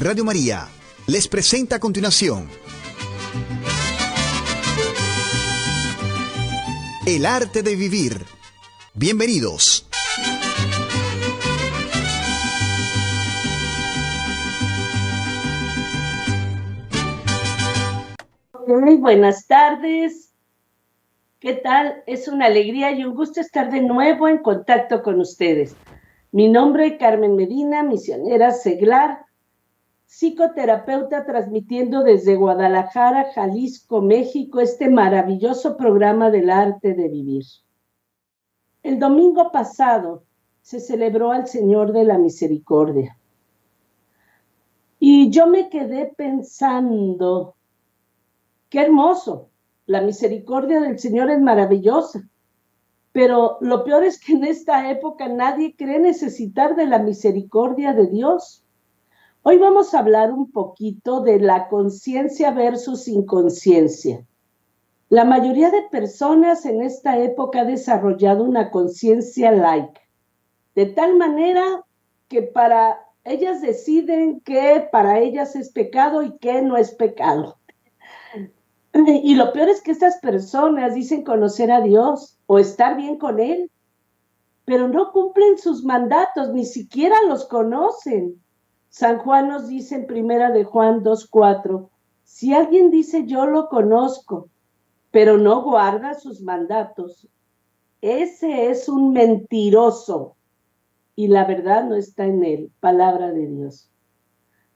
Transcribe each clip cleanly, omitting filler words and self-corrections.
Radio María les presenta a continuación El arte de vivir. Bienvenidos. Muy buenas tardes. ¿Qué tal? Es una alegría y un gusto estar de nuevo en contacto con ustedes. Mi nombre es Carmen Medina, misionera seglar, psicoterapeuta, transmitiendo desde Guadalajara, Jalisco, México, este maravilloso programa del arte de vivir. El domingo pasado se celebró al Señor de la Misericordia. Y yo me quedé pensando, qué hermoso, la misericordia del Señor es maravillosa. Pero lo peor es que en esta época nadie cree necesitar de la misericordia de Dios. Hoy vamos a hablar un poquito de la conciencia versus inconsciencia. La mayoría de personas en esta época ha desarrollado una conciencia laica, de tal manera que para ellas deciden qué para ellas es pecado y qué no es pecado. Y lo peor es que estas personas dicen conocer a Dios o estar bien con Él, pero no cumplen sus mandatos, ni siquiera los conocen. San Juan nos dice en Primera de Juan 2:4, si alguien dice yo lo conozco, pero no guarda sus mandatos, ese es un mentiroso y la verdad no está en él. Palabra de Dios.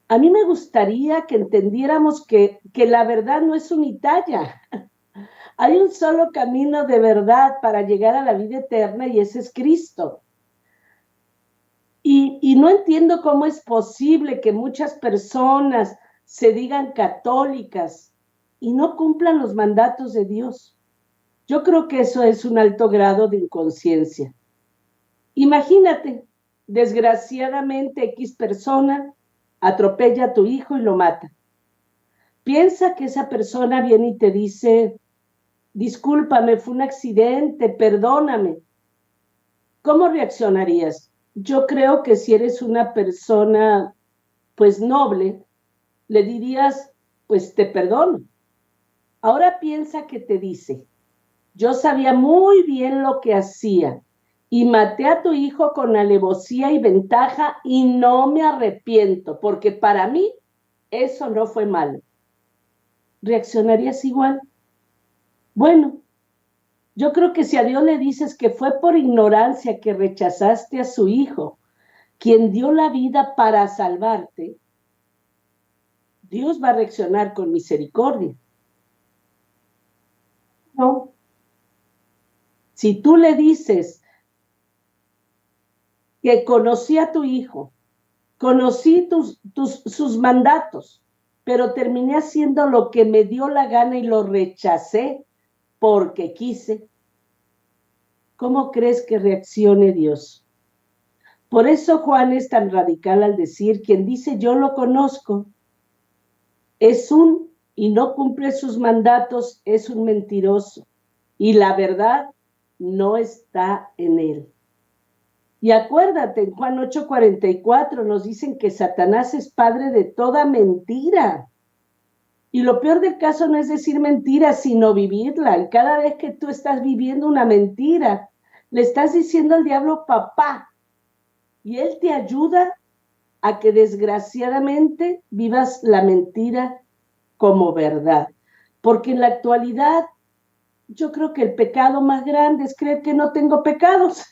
A mí me gustaría que entendiéramos que la verdad no es unitaria. Hay un solo camino de verdad para llegar a la vida eterna y ese es Cristo. Y no entiendo cómo es posible que muchas personas se digan católicas y no cumplan los mandatos de Dios. Yo creo que eso es un alto grado de inconsciencia. Imagínate, desgraciadamente X persona atropella a tu hijo y lo mata. Piensa que esa persona viene y te dice, discúlpame, fue un accidente, perdóname. ¿Cómo reaccionarías? Yo creo que si eres una persona, pues noble, le dirías, pues te perdono. Ahora piensa que te dice, yo sabía muy bien lo que hacía y maté a tu hijo con alevosía y ventaja y no me arrepiento, porque para mí eso no fue malo. ¿Reaccionarías igual? Bueno, yo creo que si a Dios le dices que fue por ignorancia que rechazaste a su hijo, quien dio la vida para salvarte, Dios va a reaccionar con misericordia. No. Si tú le dices que conocí a tu hijo, conocí sus mandatos, pero terminé haciendo lo que me dio la gana y lo rechacé porque quise, ¿cómo crees que reaccione Dios? Por eso Juan es tan radical al decir, quien dice yo lo conozco, y no cumple sus mandatos, es un mentiroso, y la verdad no está en él. Y acuérdate, en Juan 8:44 nos dicen que Satanás es padre de toda mentira. Y lo peor del caso no es decir mentira, sino vivirla. Y cada vez que tú estás viviendo una mentira, le estás diciendo al diablo papá. Y él te ayuda a que desgraciadamente vivas la mentira como verdad. Porque en la actualidad, yo creo que el pecado más grande es creer que no tengo pecados.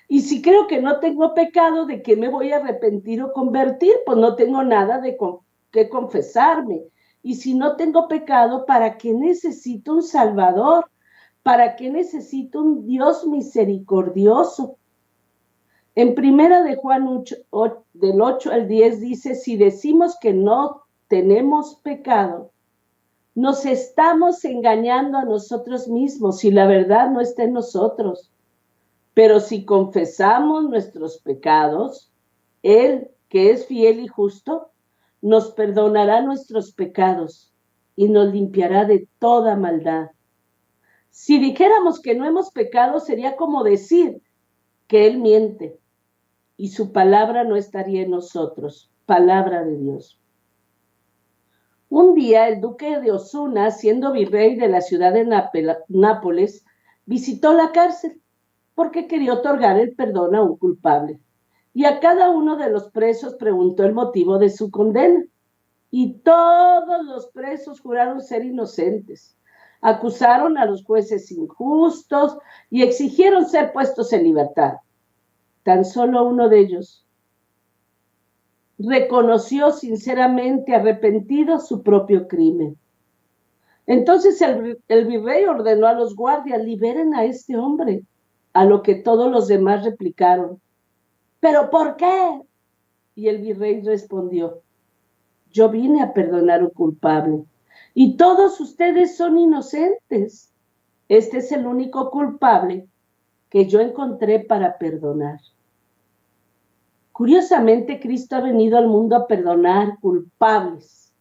Y si creo que no tengo pecado, ¿de qué me voy a arrepentir o convertir? Pues no tengo nada de que confesarme. Y si no tengo pecado, ¿para qué necesito un Salvador? ¿Para qué necesito un Dios misericordioso? En Primera de Juan 8, del 8 al 10 dice, si decimos que no tenemos pecado, nos estamos engañando a nosotros mismos y la verdad no está en nosotros. Pero si confesamos nuestros pecados, Él, que es fiel y justo, nos perdonará nuestros pecados y nos limpiará de toda maldad. Si dijéramos que no hemos pecado, sería como decir que Él miente y su palabra no estaría en nosotros. Palabra de Dios. Un día el duque de Osuna, siendo virrey de la ciudad de Nápoles, visitó la cárcel porque quería otorgar el perdón a un culpable. Y a cada uno de los presos preguntó el motivo de su condena. Y todos los presos juraron ser inocentes. Acusaron a los jueces injustos y exigieron ser puestos en libertad. Tan solo uno de ellos reconoció sinceramente arrepentido su propio crimen. Entonces el virrey ordenó a los guardias: liberen a este hombre, a lo que todos los demás replicaron: ¿pero por qué? Y el virrey respondió: yo vine a perdonar a un culpable y todos ustedes son inocentes. Este es el único culpable que yo encontré para perdonar. Curiosamente, Cristo ha venido al mundo a perdonar culpables,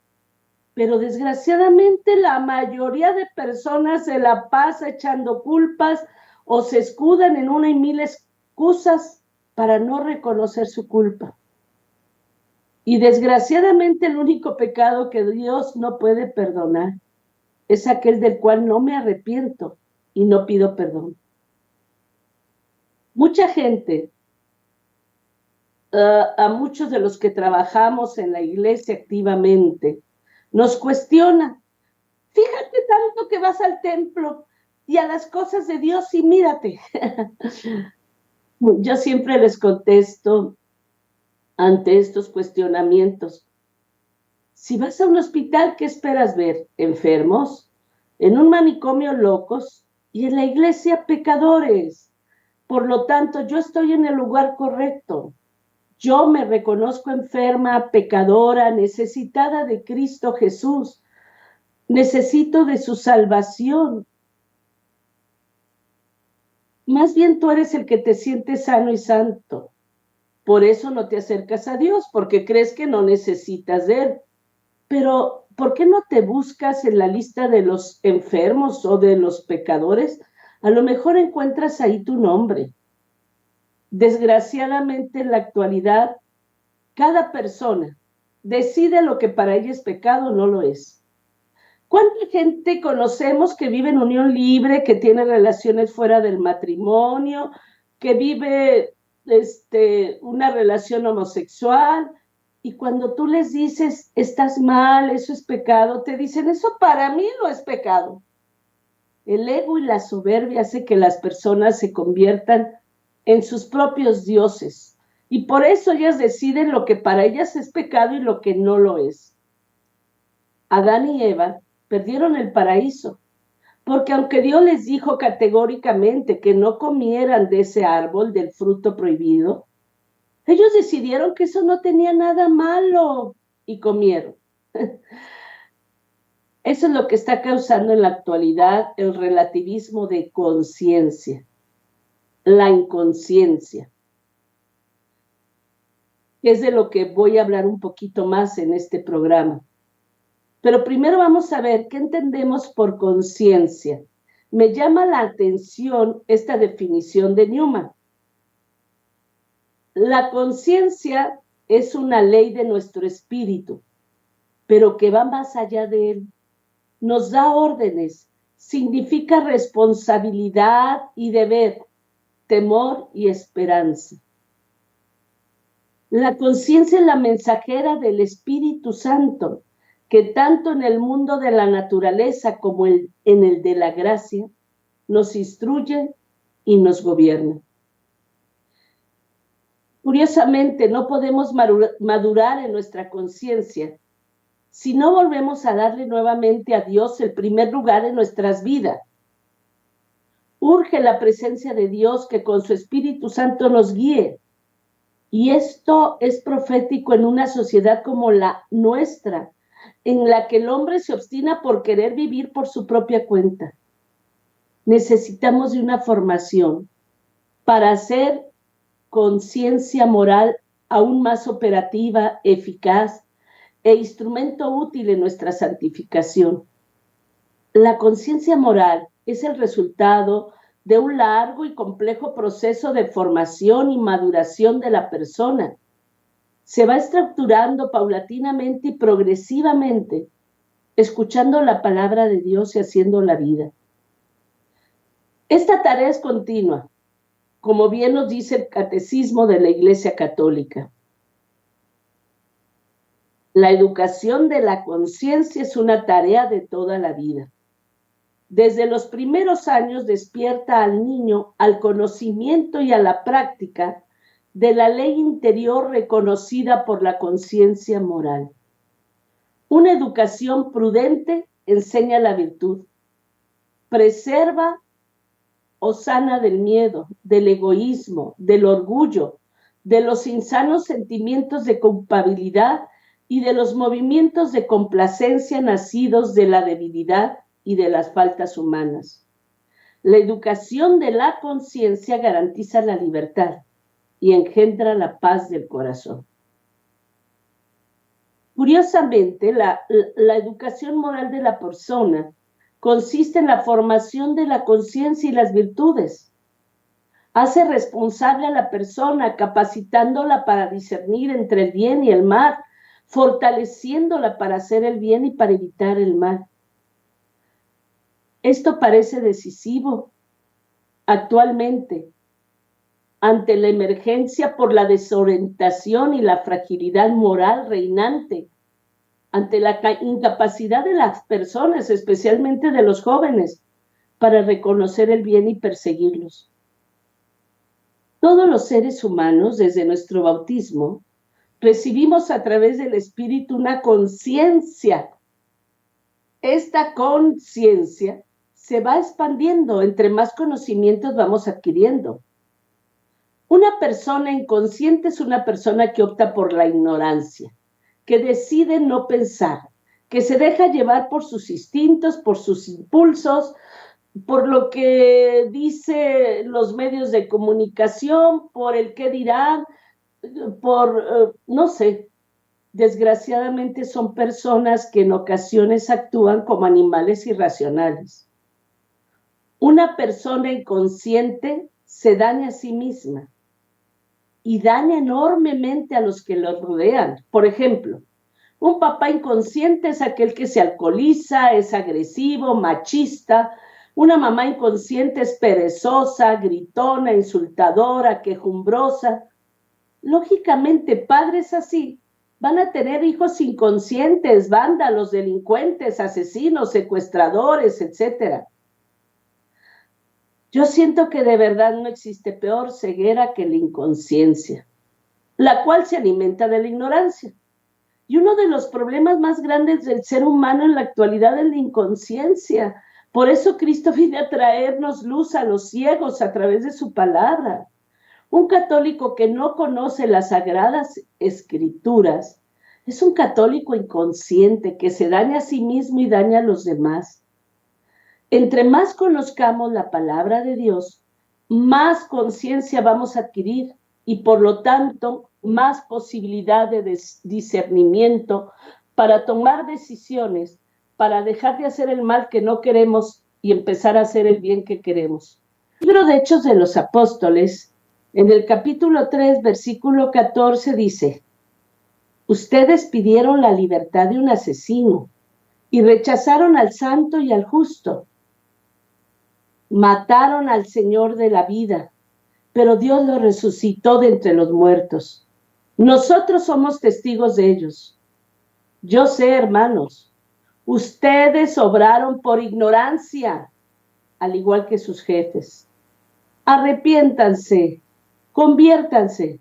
pero desgraciadamente la mayoría de personas se la pasa echando culpas o se escudan en una y mil excusas para no reconocer su culpa. Y desgraciadamente el único pecado que Dios no puede perdonar es aquel del cual no me arrepiento y no pido perdón. Mucha gente, a muchos de los que trabajamos en la iglesia activamente, nos cuestiona: fíjate tanto que vas al templo y a las cosas de Dios y mírate. Yo siempre les contesto ante estos cuestionamientos: si vas a un hospital, ¿qué esperas ver? ¿Enfermos? En un manicomio, locos, y en la iglesia, pecadores. Por lo tanto, yo estoy en el lugar correcto. Yo me reconozco enferma, pecadora, necesitada de Cristo Jesús. Necesito de su salvación. Más bien tú eres el que te sientes sano y santo. Por eso no te acercas a Dios, porque crees que no necesitas de Él. Pero, ¿por qué no te buscas en la lista de los enfermos o de los pecadores? A lo mejor encuentras ahí tu nombre. Desgraciadamente, en la actualidad, cada persona decide lo que para ella es pecado o no lo es. ¿Cuánta gente conocemos que vive en unión libre, que tiene relaciones fuera del matrimonio, que vive una relación homosexual? Y cuando tú les dices: estás mal, eso es pecado, te dicen: eso para mí no es pecado. El ego y la soberbia hace que las personas se conviertan en sus propios dioses. Y por eso ellas deciden lo que para ellas es pecado y lo que no lo es. Adán y Eva perdieron el paraíso, porque aunque Dios les dijo categóricamente que no comieran de ese árbol, del fruto prohibido, ellos decidieron que eso no tenía nada malo y comieron. Eso es lo que está causando en la actualidad el relativismo de conciencia, la inconsciencia, que es de lo que voy a hablar un poquito más en este programa. Pero primero vamos a ver qué entendemos por conciencia. Me llama la atención esta definición de Newman. La conciencia es una ley de nuestro espíritu, pero que va más allá de él. Nos da órdenes, significa responsabilidad y deber, temor y esperanza. La conciencia es la mensajera del Espíritu Santo, que tanto en el mundo de la naturaleza como en el de la gracia nos instruye y nos gobierna. Curiosamente, no podemos madurar en nuestra conciencia si no volvemos a darle nuevamente a Dios el primer lugar en nuestras vidas. Urge la presencia de Dios que con su Espíritu Santo nos guíe. Y esto es profético en una sociedad como la nuestra, en la que el hombre se obstina por querer vivir por su propia cuenta. Necesitamos de una formación para hacer conciencia moral aún más operativa, eficaz e instrumento útil en nuestra santificación. La conciencia moral es el resultado de un largo y complejo proceso de formación y maduración de la persona. Se va estructurando paulatinamente y progresivamente escuchando la palabra de Dios y haciendo la vida. Esta tarea es continua, como bien nos dice el Catecismo de la Iglesia Católica. La educación de la conciencia es una tarea de toda la vida. Desde los primeros años despierta al niño al conocimiento y a la práctica de la ley interior reconocida por la conciencia moral. Una educación prudente enseña la virtud, preserva o sana del miedo, del egoísmo, del orgullo, de los insanos sentimientos de culpabilidad y de los movimientos de complacencia nacidos de la debilidad y de las faltas humanas. La educación de la conciencia garantiza la libertad y engendra la paz del corazón. Curiosamente, la educación moral de la persona consiste en la formación de la conciencia y las virtudes. Hace responsable a la persona, capacitándola para discernir entre el bien y el mal, fortaleciéndola para hacer el bien y para evitar el mal. Esto parece decisivo actualmente ante la emergencia por la desorientación y la fragilidad moral reinante, ante la incapacidad de las personas, especialmente de los jóvenes, para reconocer el bien y perseguirlos. Todos los seres humanos, desde nuestro bautismo, recibimos a través del Espíritu una conciencia. Esta conciencia se va expandiendo, entre más conocimientos vamos adquiriendo. Una persona inconsciente es una persona que opta por la ignorancia, que decide no pensar, que se deja llevar por sus instintos, por sus impulsos, por lo que dicen los medios de comunicación, por el qué dirán, no sé. Desgraciadamente son personas que en ocasiones actúan como animales irracionales. Una persona inconsciente se daña a sí misma y daña enormemente a los que lo rodean. Por ejemplo, un papá inconsciente es aquel que se alcoholiza, es agresivo, machista. Una mamá inconsciente es perezosa, gritona, insultadora, quejumbrosa. Lógicamente, padres así van a tener hijos inconscientes, vándalos, delincuentes, asesinos, secuestradores, etc. Yo siento que de verdad no existe peor ceguera que la inconsciencia, la cual se alimenta de la ignorancia. Y uno de los problemas más grandes del ser humano en la actualidad es la inconsciencia. Por eso Cristo viene a traernos luz a los ciegos a través de su palabra. Un católico que no conoce las sagradas escrituras es un católico inconsciente que se daña a sí mismo y daña a los demás. Entre más conozcamos la palabra de Dios, más conciencia vamos a adquirir y por lo tanto más posibilidad de discernimiento para tomar decisiones, para dejar de hacer el mal que no queremos y empezar a hacer el bien que queremos. El libro de Hechos de los Apóstoles, en el capítulo 3, versículo 14 dice: ustedes pidieron la libertad de un asesino y rechazaron al santo y al justo. Mataron al Señor de la vida, pero Dios lo resucitó de entre los muertos. Nosotros somos testigos de ellos. Yo sé, hermanos, ustedes obraron por ignorancia, al igual que sus jefes. Arrepiéntanse, conviértanse,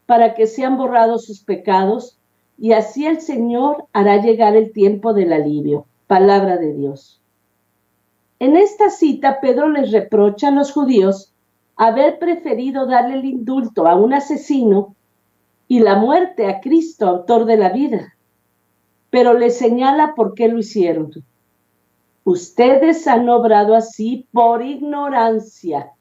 para que sean borrados sus pecados, y así el Señor hará llegar el tiempo del alivio. Palabra de Dios. En esta cita, Pedro les reprocha a los judíos haber preferido darle el indulto a un asesino y la muerte a Cristo, autor de la vida. Pero les señala por qué lo hicieron. Ustedes han obrado así por ignorancia.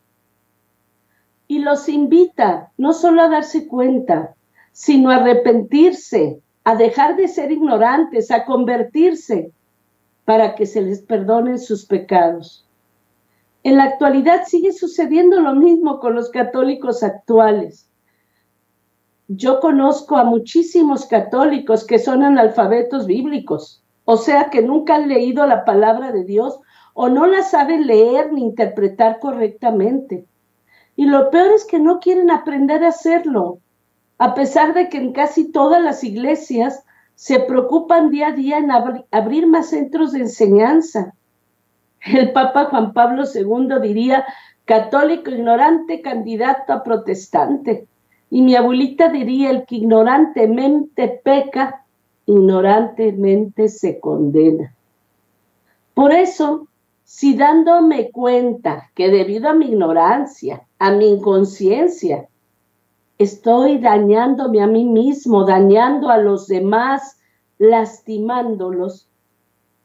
Y los invita no solo a darse cuenta, sino a arrepentirse, a dejar de ser ignorantes, a convertirse, para que se les perdonen sus pecados. En la actualidad sigue sucediendo lo mismo con los católicos actuales. Yo conozco a muchísimos católicos que son analfabetos bíblicos, O sea que nunca han leído la palabra de Dios o no la saben leer ni interpretar correctamente. Y lo peor es que no quieren aprender a hacerlo, a pesar de que en casi todas las iglesias se preocupan día a día en abrir más centros de enseñanza. El Papa Juan Pablo II diría, católico ignorante, candidato a protestante. Y mi abuelita diría, el que ignorantemente peca, ignorantemente se condena. Por eso, si dándome cuenta que debido a mi ignorancia, a mi inconsciencia, estoy dañándome a mí mismo, dañando a los demás, lastimándolos,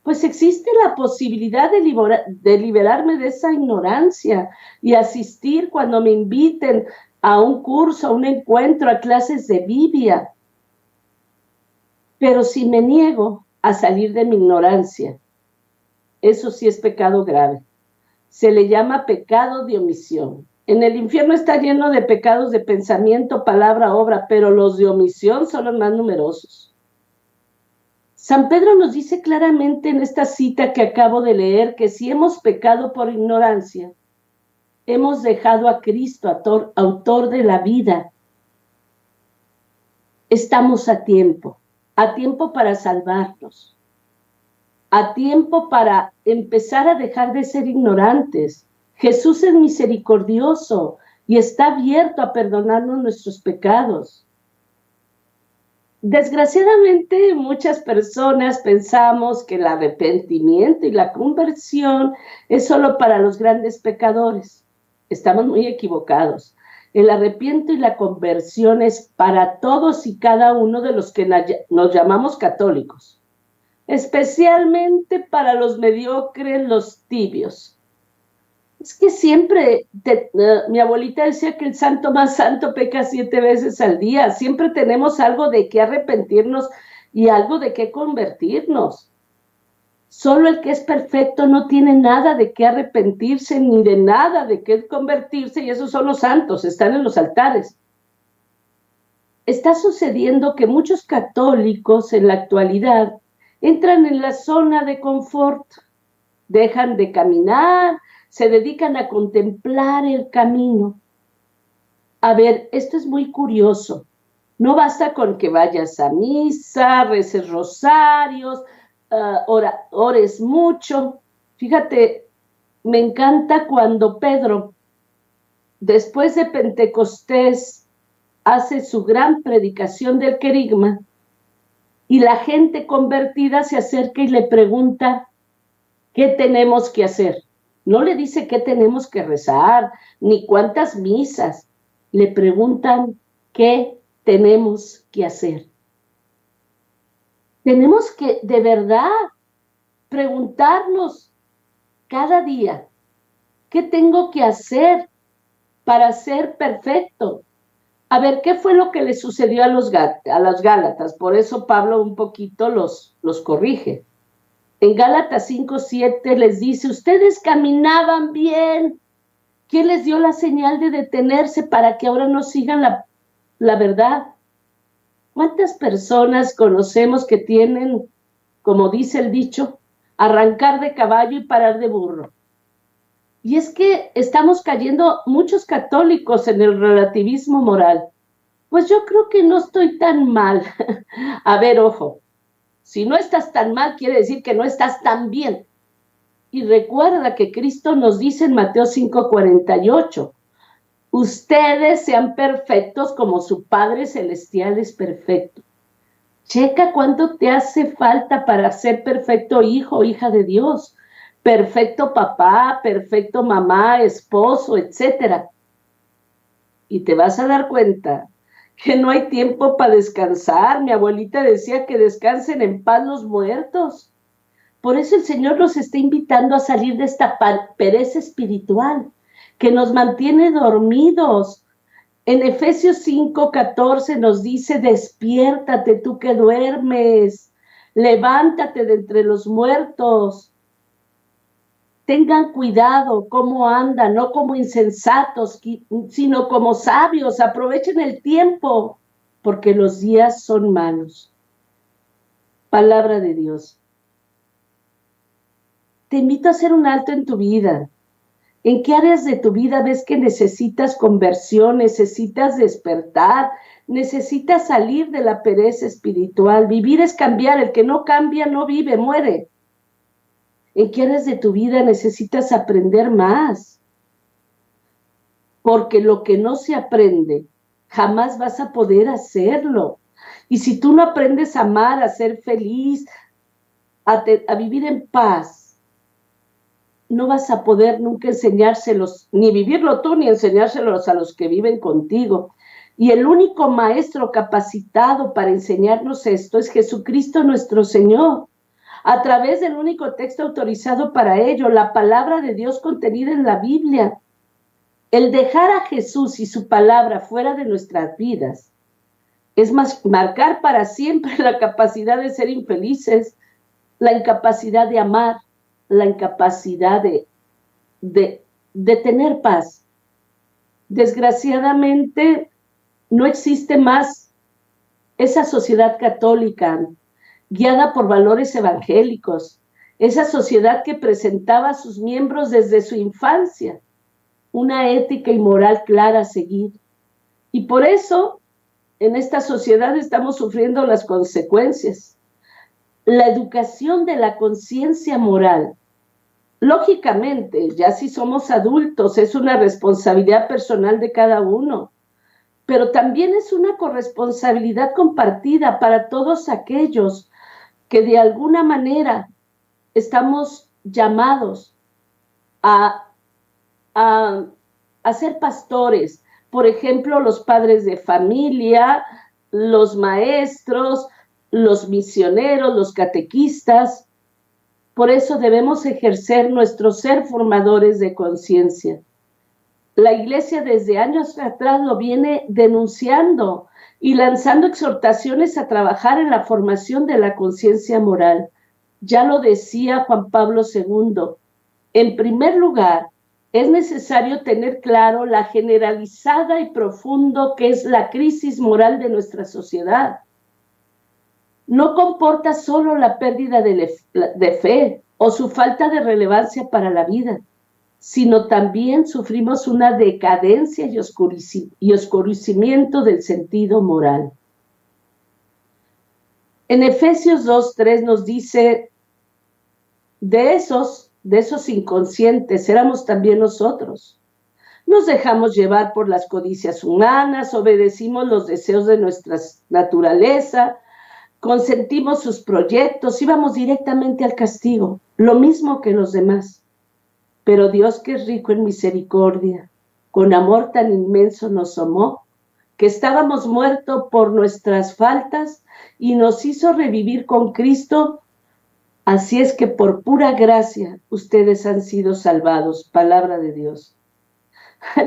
pues existe la posibilidad de liberarme de esa ignorancia y asistir cuando me inviten a un curso, a un encuentro, a clases de Biblia. Pero si me niego a salir de mi ignorancia, eso sí es pecado grave. Se le llama pecado de omisión. En el infierno está lleno de pecados de pensamiento, palabra, obra, pero los de omisión son los más numerosos. San Pedro nos dice claramente en esta cita que acabo de leer que si hemos pecado por ignorancia, hemos dejado a Cristo, autor de la vida. Estamos a tiempo para salvarnos, a tiempo para empezar a dejar de ser ignorantes. Jesús es misericordioso y está abierto a perdonarnos nuestros pecados. Desgraciadamente, muchas personas pensamos que el arrepentimiento y la conversión es solo para los grandes pecadores. Estamos muy equivocados. El arrepentimiento y la conversión es para todos y cada uno de los que nos llamamos católicos, especialmente para los mediocres, los tibios. Es que siempre, mi abuelita decía que el santo más santo peca 7 veces al día. Siempre tenemos algo de qué arrepentirnos y algo de qué convertirnos. Solo el que es perfecto no tiene nada de qué arrepentirse ni de nada de qué convertirse, y esos son los santos, están en los altares. Está sucediendo que muchos católicos en la actualidad entran en la zona de confort, dejan de caminar, se dedican a contemplar el camino. A ver, esto es muy curioso. No basta con que vayas a misa, reces rosarios, ores mucho. Fíjate, me encanta cuando Pedro, después de Pentecostés, hace su gran predicación del querigma y la gente convertida se acerca y le pregunta, ¿qué tenemos que hacer? No le dice qué tenemos que rezar, ni cuántas misas. Le preguntan qué tenemos que hacer. Tenemos que, de verdad, preguntarnos cada día, ¿qué tengo que hacer para ser perfecto? A ver, ¿qué fue lo que le sucedió a los Gálatas? Por eso Pablo un poquito los corrige. En Gálatas 5:7 les dice, ustedes caminaban bien. ¿Quién les dio la señal de detenerse para que ahora no sigan la verdad? ¿Cuántas personas conocemos que tienen, como dice el dicho, arrancar de caballo y parar de burro? Y es que estamos cayendo muchos católicos en el relativismo moral. Pues yo creo que no estoy tan mal. A ver, ojo. Si no estás tan mal, quiere decir que no estás tan bien. Y recuerda que Cristo nos dice en Mateo 5:48, ustedes sean perfectos como su Padre Celestial es perfecto. Checa cuánto te hace falta para ser perfecto hijo o hija de Dios, perfecto papá, perfecto mamá, esposo, etc. Y te vas a dar cuenta que no hay tiempo para descansar. Mi abuelita decía que descansen en paz los muertos. Por eso el Señor nos está invitando a salir de esta pereza espiritual que nos mantiene dormidos. En Efesios 5:14 nos dice, despiértate tú que duermes, levántate de entre los muertos. Tengan cuidado cómo andan, no como insensatos, sino como sabios. Aprovechen el tiempo, porque los días son malos. Palabra de Dios. te invito a hacer un alto en tu vida. ¿En qué áreas de tu vida ves que necesitas conversión, necesitas despertar, necesitas salir de la pereza espiritual? Vivir es cambiar, el que no cambia no vive, muere. ¿En qué áreas de tu vida necesitas aprender más? Porque lo que no se aprende, jamás vas a poder hacerlo. Y si tú no aprendes a amar, a ser feliz, a vivir en paz, no vas a poder nunca enseñárselos, ni vivirlo tú, ni enseñárselos a los que viven contigo. Y el único maestro capacitado para enseñarnos esto es Jesucristo nuestro Señor, a través del único texto autorizado para ello, la palabra de Dios contenida en la Biblia. El dejar a Jesús y su palabra fuera de nuestras vidas es marcar para siempre la capacidad de ser infelices, la incapacidad de amar, la incapacidad de tener paz. Desgraciadamente, no existe más esa sociedad católica guiada por valores evangélicos, esa sociedad que presentaba a sus miembros desde su infancia una ética y moral clara a seguir. Y por eso, en esta sociedad estamos sufriendo las consecuencias. La educación de la conciencia moral, lógicamente, ya si somos adultos, es una responsabilidad personal de cada uno, pero también es una corresponsabilidad compartida para todos aquellos que de alguna manera estamos llamados a ser pastores. Por ejemplo, los padres de familia, los maestros, los misioneros, los catequistas. Por eso debemos ejercer nuestro ser formadores de conciencia. La Iglesia desde años atrás lo viene denunciando y lanzando exhortaciones a trabajar en la formación de la conciencia moral. Ya lo decía Juan Pablo II. En primer lugar, es necesario tener claro la generalizada y profundo que es la crisis moral de nuestra sociedad. No comporta solo la pérdida de fe o su falta de relevancia para la vida, sino también sufrimos una decadencia y oscurecimiento del sentido moral. En Efesios 2:3 nos dice, de esos inconscientes éramos también nosotros. Nos dejamos llevar por las codicias humanas, obedecimos los deseos de nuestra naturaleza, consentimos sus proyectos, íbamos directamente al castigo, lo mismo que los demás. Pero Dios, que es rico en misericordia, con amor tan inmenso nos amó, que estábamos muertos por nuestras faltas y nos hizo revivir con Cristo. Así es que por pura gracia ustedes han sido salvados. Palabra de Dios.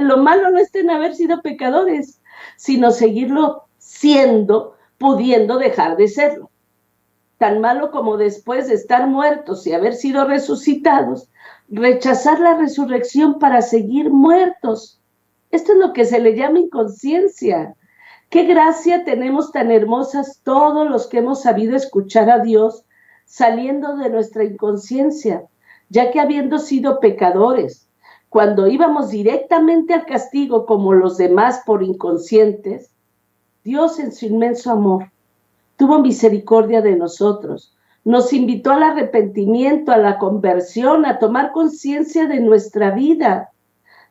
Lo malo no está en haber sido pecadores, sino seguirlo siendo, pudiendo dejar de serlo. Tan malo como después de estar muertos y haber sido resucitados, rechazar la resurrección para seguir muertos. Esto es lo que se le llama inconsciencia. Qué gracia tenemos tan hermosas todos los que hemos sabido escuchar a Dios saliendo de nuestra inconsciencia, ya que habiendo sido pecadores, cuando íbamos directamente al castigo como los demás por inconscientes, Dios en su inmenso amor tuvo misericordia de nosotros, nos invitó al arrepentimiento, a la conversión, a tomar conciencia de nuestra vida,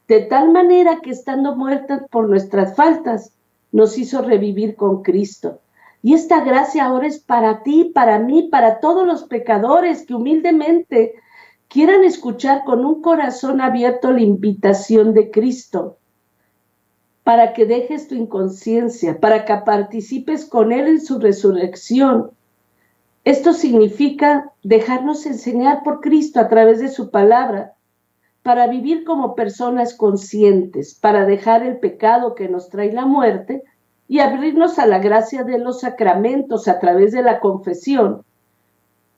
de tal manera que estando muertas por nuestras faltas, nos hizo revivir con Cristo. Y esta gracia ahora es para ti, para mí, para todos los pecadores que humildemente quieran escuchar con un corazón abierto la invitación de Cristo, para que dejes tu inconsciencia, para que participes con Él en su resurrección. Esto significa dejarnos enseñar por Cristo a través de su palabra, para vivir como personas conscientes, para dejar el pecado que nos trae la muerte y abrirnos a la gracia de los sacramentos a través de la confesión.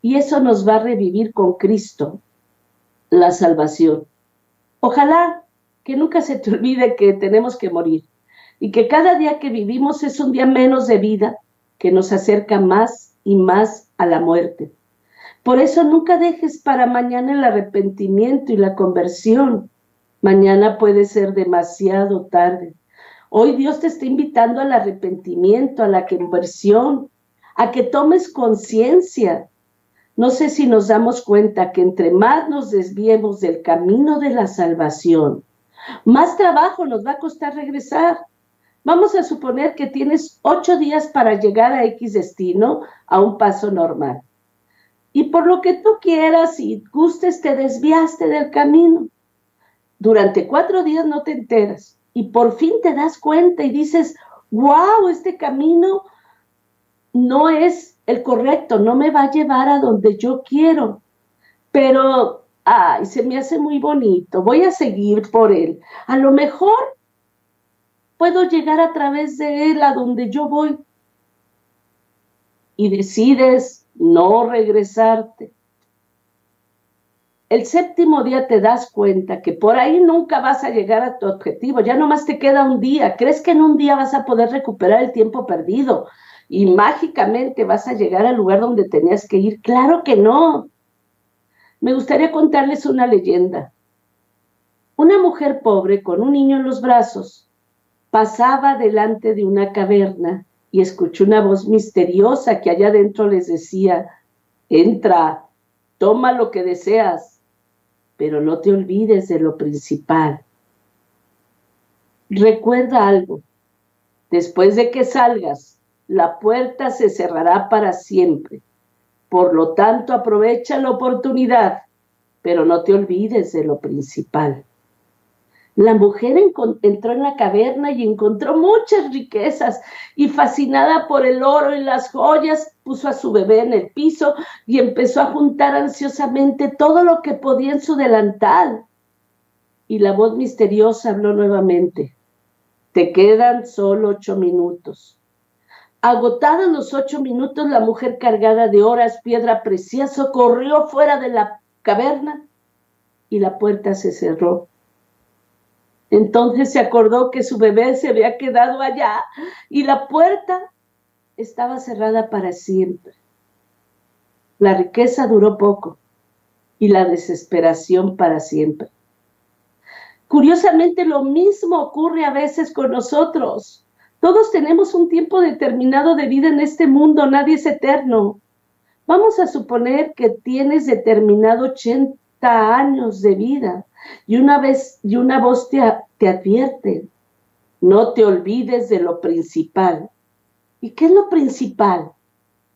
Y eso nos va a revivir con Cristo, la salvación. Ojalá que nunca se te olvide que tenemos que morir y que cada día que vivimos es un día menos de vida que nos acerca más y más a la muerte. Por eso nunca dejes para mañana el arrepentimiento y la conversión. Mañana puede ser demasiado tarde. Hoy Dios te está invitando al arrepentimiento, a la conversión, a que tomes conciencia. No sé si nos damos cuenta que entre más nos desviemos del camino de la salvación, más trabajo nos va a costar regresar. Vamos a suponer que tienes 8 días para llegar a X destino a un paso normal. Y por lo que tú quieras y gustes, te desviaste del camino. Durante 4 días no te enteras. Y por fin te das cuenta y dices, wow, este camino no es el correcto, no me va a llevar a donde yo quiero. Pero, se me hace muy bonito, voy a seguir por él. A lo mejor puedo llegar a través de él a donde yo voy. Y decides no regresarte. El 7º día te das cuenta que por ahí nunca vas a llegar a tu objetivo, ya nomás te queda un día. ¿Crees que en un día vas a poder recuperar el tiempo perdido y mágicamente vas a llegar al lugar donde tenías que ir? Claro que no. Me gustaría contarles una leyenda. Una mujer pobre con un niño en los brazos pasaba delante de una caverna y escuchó una voz misteriosa que allá adentro les decía, entra, toma lo que deseas, pero no te olvides de lo principal. Recuerda algo, después de que salgas, la puerta se cerrará para siempre. Por lo tanto, aprovecha la oportunidad, pero no te olvides de lo principal. La mujer entró en la caverna y encontró muchas riquezas y fascinada por el oro y las joyas, puso a su bebé en el piso y empezó a juntar ansiosamente todo lo que podía en su delantal. Y la voz misteriosa habló nuevamente. Te quedan solo 8 minutos. Agotados los 8 minutos, la mujer cargada de oras, piedra preciosa, corrió fuera de la caverna y la puerta se cerró. Entonces se acordó que su bebé se había quedado allá y la puerta estaba cerrada para siempre. La riqueza duró poco y la desesperación para siempre. Curiosamente, lo mismo ocurre a veces con nosotros. Todos tenemos un tiempo determinado de vida en este mundo, nadie es eterno. Vamos a suponer que tienes determinado 80 años de vida y una voz te advierte, no te olvides de lo principal. ¿Y qué es lo principal?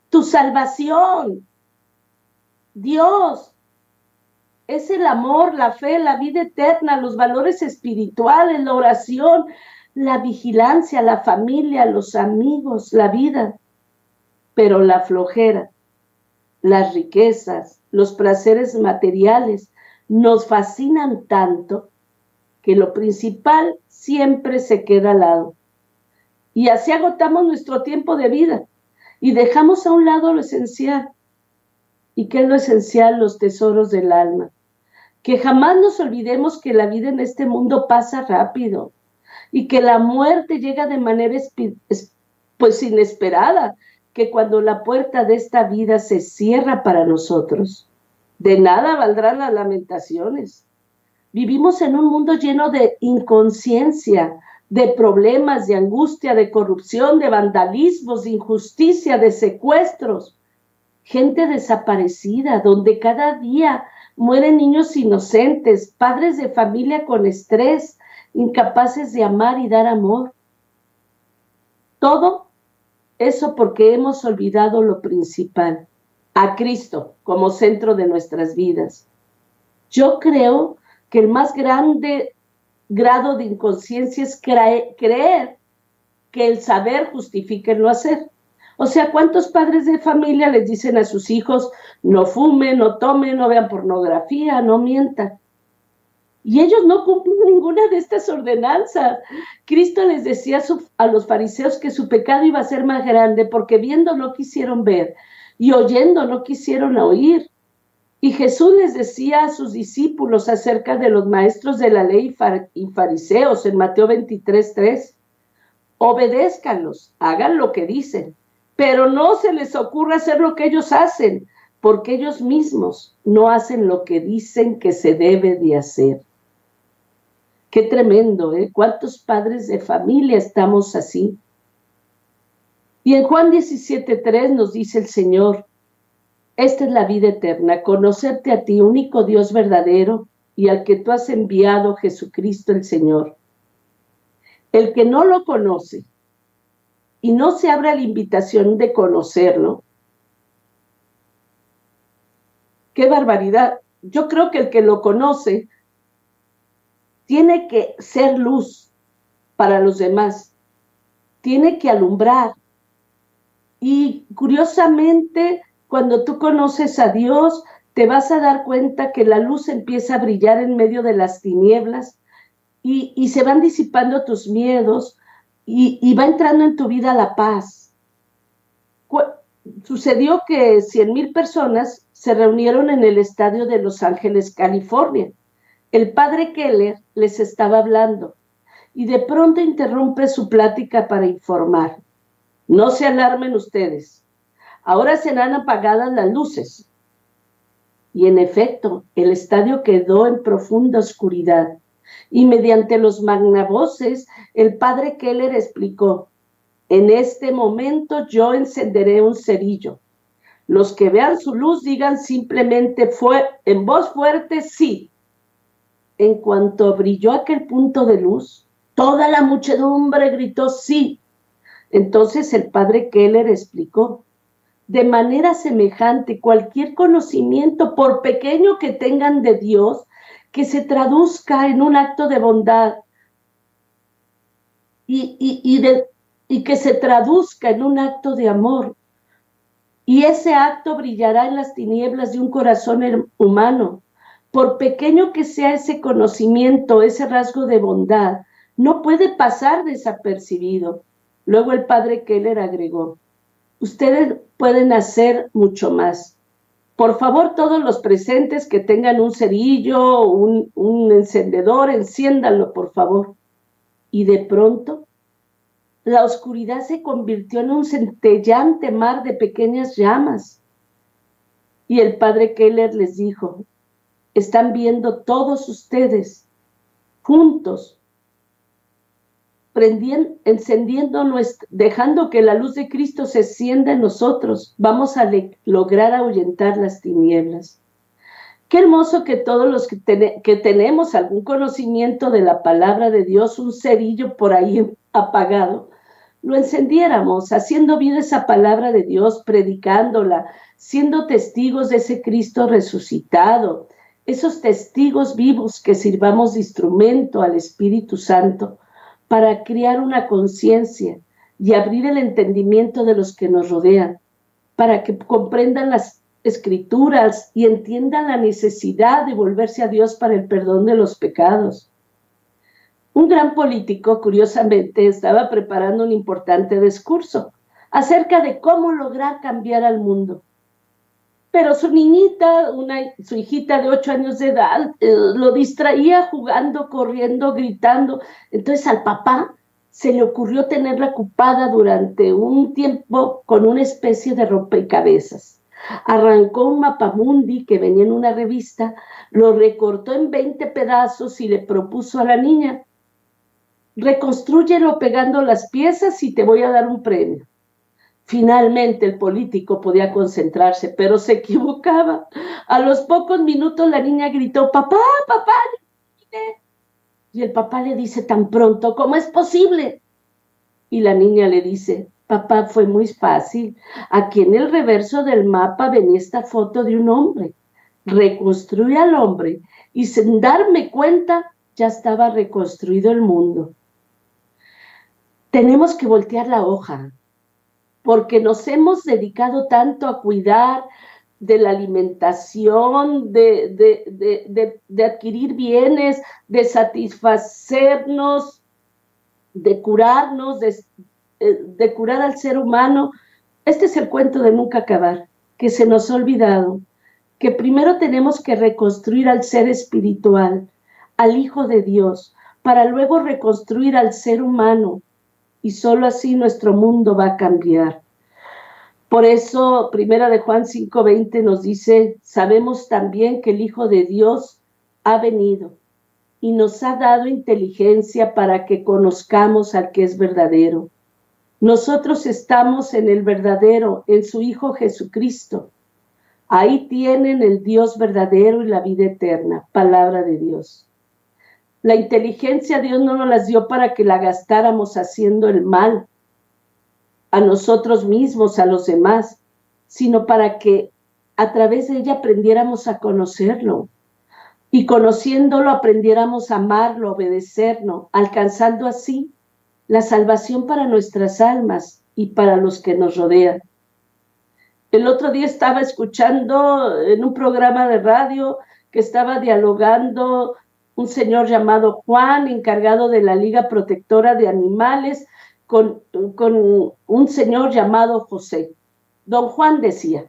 Tu salvación. Dios es el amor, la fe, la vida eterna, los valores espirituales, la oración, la vigilancia, la familia, los amigos, la vida. Pero la flojera, las riquezas, los placeres materiales nos fascinan tanto que lo principal siempre se queda al lado. Y así agotamos nuestro tiempo de vida y dejamos a un lado lo esencial. ¿Y qué es lo esencial? Los tesoros del alma. Que jamás nos olvidemos que la vida en este mundo pasa rápido y que la muerte llega de manera inesperada, que cuando la puerta de esta vida se cierra para nosotros, de nada valdrán las lamentaciones. Vivimos en un mundo lleno de inconsciencia, de problemas, de angustia, de corrupción, de vandalismos, de injusticia, de secuestros. Gente desaparecida, donde cada día mueren niños inocentes, padres de familia con estrés, incapaces de amar y dar amor. Todo eso porque hemos olvidado lo principal, a Cristo como centro de nuestras vidas. Yo creo que el más grande grado de inconsciencia es creer que el saber justifica el no hacer. O sea, ¿cuántos padres de familia les dicen a sus hijos, no fumen, no tomen, no vean pornografía, no mientan? Y ellos no cumplen ninguna de estas ordenanzas. Cristo les decía a los fariseos que su pecado iba a ser más grande porque viendo no quisieron ver y oyendo no quisieron oír. Y Jesús les decía a sus discípulos acerca de los maestros de la ley y fariseos en Mateo 23:3. Obedézcanlos, hagan lo que dicen, pero no se les ocurra hacer lo que ellos hacen, porque ellos mismos no hacen lo que dicen que se debe de hacer. Qué tremendo, ¿eh? ¿Cuántos padres de familia estamos así? Y en Juan 17:3 nos dice el Señor, esta es la vida eterna, conocerte a ti, único Dios verdadero, y al que tú has enviado, Jesucristo el Señor. El que no lo conoce y no se abre a la invitación de conocerlo, qué barbaridad. Yo creo que el que lo conoce tiene que ser luz para los demás, tiene que alumbrar. Y curiosamente, cuando tú conoces a Dios, te vas a dar cuenta que la luz empieza a brillar en medio de las tinieblas y se van disipando tus miedos y va entrando en tu vida la paz. Sucedió que 100,000 personas se reunieron en el estadio de Los Ángeles, California. El padre Keller les estaba hablando y de pronto interrumpe su plática para informar. No se alarmen ustedes, ahora serán apagadas las luces. Y en efecto, el estadio quedó en profunda oscuridad. Y mediante los magnavoces, el padre Keller explicó, en este momento yo encenderé un cerillo. Los que vean su luz digan simplemente en voz fuerte, sí. En cuanto brilló aquel punto de luz, toda la muchedumbre gritó sí. Entonces el padre Keller explicó, de manera semejante, cualquier conocimiento, por pequeño que tengan de Dios, que se traduzca en un acto de bondad y que se traduzca en un acto de amor. Y ese acto brillará en las tinieblas de un corazón humano. Por pequeño que sea ese conocimiento, ese rasgo de bondad, no puede pasar desapercibido. Luego el padre Keller agregó, ustedes pueden hacer mucho más. Por favor, todos los presentes que tengan un cerillo, un encendedor, enciéndanlo, por favor. Y de pronto, la oscuridad se convirtió en un centellante mar de pequeñas llamas. Y el padre Keller les dijo, están viendo todos ustedes, juntos, dejando que la luz de Cristo se encienda en nosotros, vamos a lograr ahuyentar las tinieblas. Qué hermoso que todos los que tenemos algún conocimiento de la palabra de Dios, un cerillo por ahí apagado, lo encendiéramos, haciendo vida esa palabra de Dios, predicándola, siendo testigos de ese Cristo resucitado, esos testigos vivos que sirvamos de instrumento al Espíritu Santo, para crear una conciencia y abrir el entendimiento de los que nos rodean, para que comprendan las Escrituras y entiendan la necesidad de volverse a Dios para el perdón de los pecados. Un gran político, curiosamente, estaba preparando un importante discurso acerca de cómo lograr cambiar al mundo. Pero su niñita, su hijita de 8 años de edad, lo distraía jugando, corriendo, gritando. Entonces al papá se le ocurrió tenerla ocupada durante un tiempo con una especie de rompecabezas. Arrancó un mapamundi que venía en una revista, lo recortó en 20 pedazos y le propuso a la niña, reconstrúyelo pegando las piezas y te voy a dar un premio. Finalmente el político podía concentrarse, pero se equivocaba. A los pocos minutos la niña gritó, papá, papá. Y el papá le dice tan pronto, ¿cómo es posible? Y la niña le dice, papá, fue muy fácil. Aquí en el reverso del mapa venía esta foto de un hombre. Reconstruí al hombre y sin darme cuenta ya estaba reconstruido el mundo. Tenemos que voltear la hoja, porque nos hemos dedicado tanto a cuidar de la alimentación, de adquirir bienes, de satisfacernos, de curarnos, de curar al ser humano. Este es el cuento de nunca acabar, que se nos ha olvidado, que primero tenemos que reconstruir al ser espiritual, al Hijo de Dios, para luego reconstruir al ser humano, y solo así nuestro mundo va a cambiar. Por eso, Primera de Juan 5:20 nos dice, sabemos también que el Hijo de Dios ha venido y nos ha dado inteligencia para que conozcamos al que es verdadero. Nosotros estamos en el verdadero, en su Hijo Jesucristo. Ahí tienen el Dios verdadero y la vida eterna, palabra de Dios. La inteligencia Dios no nos las dio para que la gastáramos haciendo el mal a nosotros mismos, a los demás, sino para que a través de ella aprendiéramos a conocerlo. Y conociéndolo aprendiéramos a amarlo, obedecerlo, alcanzando así la salvación para nuestras almas y para los que nos rodean. El otro día estaba escuchando en un programa de radio que estaba dialogando un señor llamado Juan, encargado de la Liga Protectora de Animales, con un señor llamado José. Don Juan decía,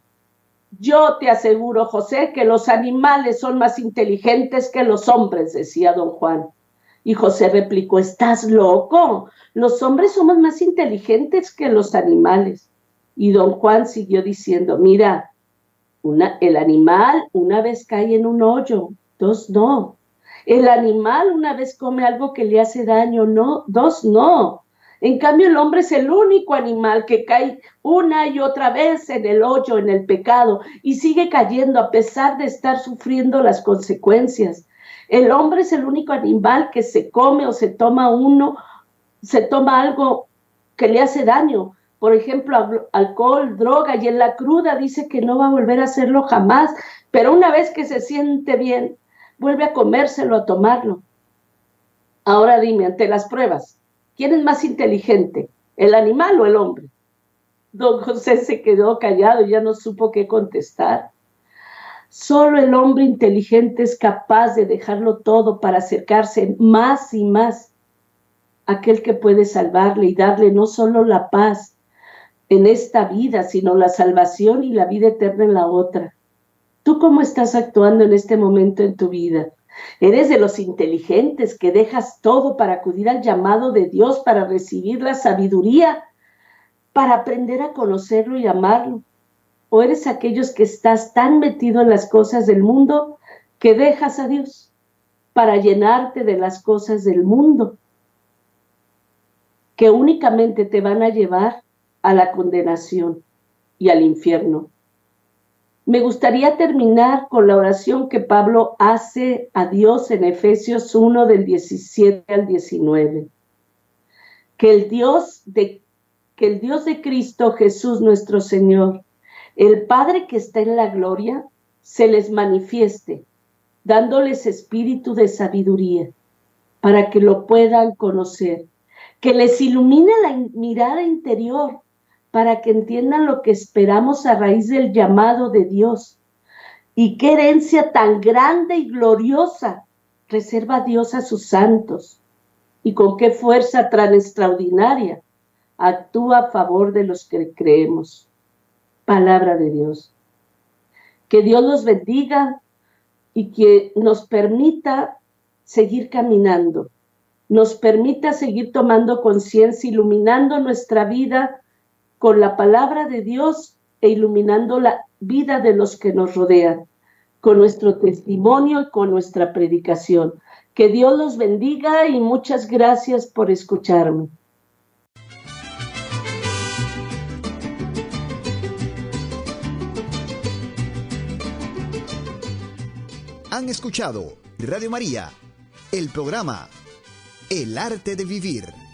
yo te aseguro, José, que los animales son más inteligentes que los hombres, decía don Juan. Y José replicó, ¿estás loco? Los hombres somos más inteligentes que los animales. Y don Juan siguió diciendo, mira, el animal una vez cae en un hoyo, dos no. El animal una vez come algo que le hace daño, no, dos no. En cambio, el hombre es el único animal que cae una y otra vez en el hoyo, en el pecado, y sigue cayendo a pesar de estar sufriendo las consecuencias. El hombre es el único animal que se come o se toma algo que le hace daño. Por ejemplo, alcohol, droga, y en la cruda dice que no va a volver a hacerlo jamás, pero una vez que se siente bien, vuelve a comérselo, a tomarlo. Ahora dime, ante las pruebas, ¿quién es más inteligente, el animal o el hombre? Don José se quedó callado y ya no supo qué contestar. Solo el hombre inteligente es capaz de dejarlo todo para acercarse más y más a aquel que puede salvarle y darle no solo la paz en esta vida, sino la salvación y la vida eterna en la otra. ¿Tú cómo estás actuando en este momento en tu vida? ¿Eres de los inteligentes que dejas todo para acudir al llamado de Dios, para recibir la sabiduría, para aprender a conocerlo y amarlo? ¿O eres aquellos que estás tan metido en las cosas del mundo que dejas a Dios para llenarte de las cosas del mundo, que únicamente te van a llevar a la condenación y al infierno? Me gustaría terminar con la oración que Pablo hace a Dios en Efesios 1, del 17 al 19. Que el Dios de Cristo Jesús nuestro Señor, el Padre que está en la gloria, se les manifieste, dándoles espíritu de sabiduría, para que lo puedan conocer, que les ilumine la mirada interior, para que entiendan lo que esperamos a raíz del llamado de Dios. Y qué herencia tan grande y gloriosa reserva Dios a sus santos, y con qué fuerza tan extraordinaria actúa a favor de los que creemos. Palabra de Dios. Que Dios los bendiga y que nos permita seguir caminando, nos permita seguir tomando conciencia, iluminando nuestra vida con la palabra de Dios e iluminando la vida de los que nos rodean, con nuestro testimonio y con nuestra predicación. Que Dios los bendiga y muchas gracias por escucharme. Han escuchado Radio María, el programa El Arte de Vivir.